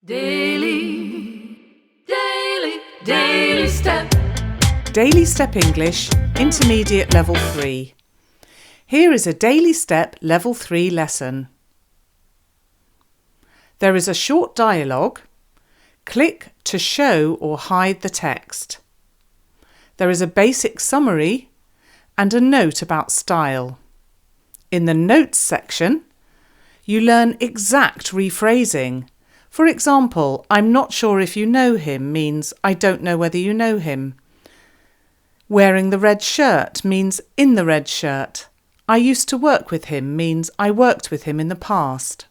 Daily Step. Daily Step English Intermediate Level 3. Here is a Daily Step Level 3 lesson. There is a short dialogue. Click to show or hide the text. There is a basic summary and a note about style. In the notes section, you learn exact rephrasing. For example, I'm not sure if you know him means I don't know whether you know him. Wearing the red shirt means in the red shirt. I used to work with him means I worked with him in the past.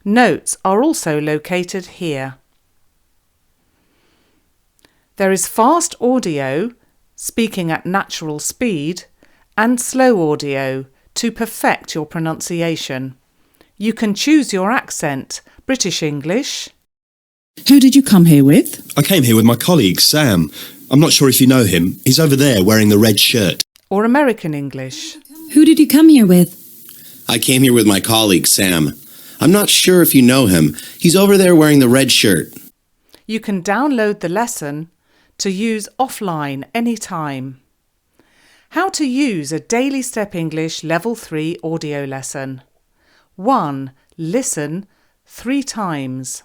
Notes are also located here. There is fast audio, speaking at natural speed, and slow audio to perfect your pronunciation. You can choose your accent, British English. Who did you come here with? I came here with my colleague, Sam. I'm not sure if you know him. He's over there wearing the red shirt. Or American English. Who did you come here with? I came here with my colleague, Sam. I'm not sure if you know him. He's over there wearing the red shirt. You can download the lesson to use offline anytime. How to use a Daily Step English Level 3 audio lesson. 1. Listen 3 times.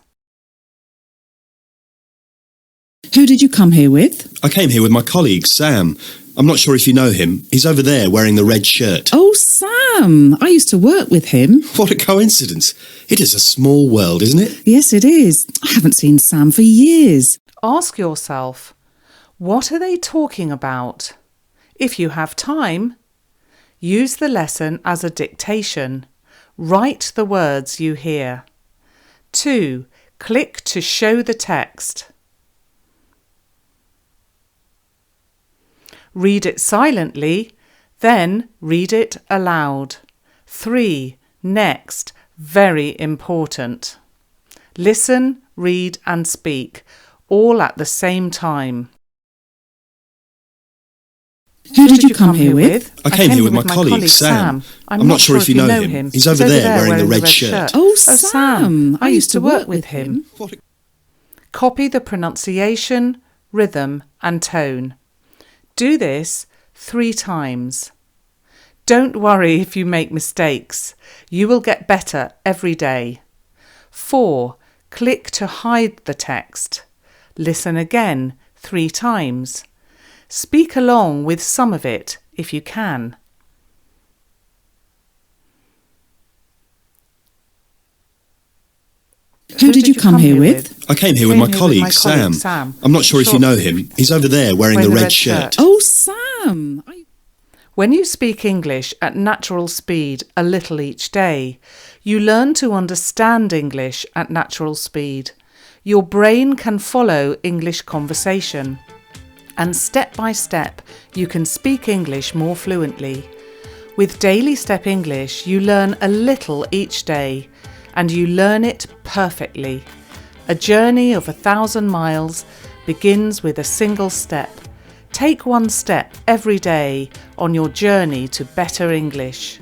Who did you come here with? I came here with my colleague, Sam. I'm not sure if you know him. He's over there wearing the red shirt. Oh, Sam! I used to work with him. What a coincidence. It is a small world, isn't it? Yes, it is. I haven't seen Sam for years. Ask yourself, what are they talking about? If you have time, use the lesson as a dictation. Write the words you hear. 2. Click to show the text. Read it silently, then read it aloud. 3. Next, very important. Listen, read and speak, all at the same time. Who did you come here with? I came here with my colleague, Sam. I'm not sure if you know him. He's over there wearing the red shirt. Oh, Sam! I used to work with him. Copy the pronunciation, rhythm and tone. Do this 3 times. Don't worry if you make mistakes. You will get better every day. 4. Click to hide the text. Listen again 3 times. Speak along with some of it if you can. Who did you come here with? I came here with my colleague, Sam. I'm not sure if you know him. He's over there wearing the red shirt. Oh, Sam! When you speak English at natural speed a little each day, you learn to understand English at natural speed. Your brain can follow English conversation. And step by step, you can speak English more fluently. With Daily Step English, you learn a little each day, and you learn it perfectly. A journey of 1,000 miles begins with a single step. Take 1 step every day on your journey to better English.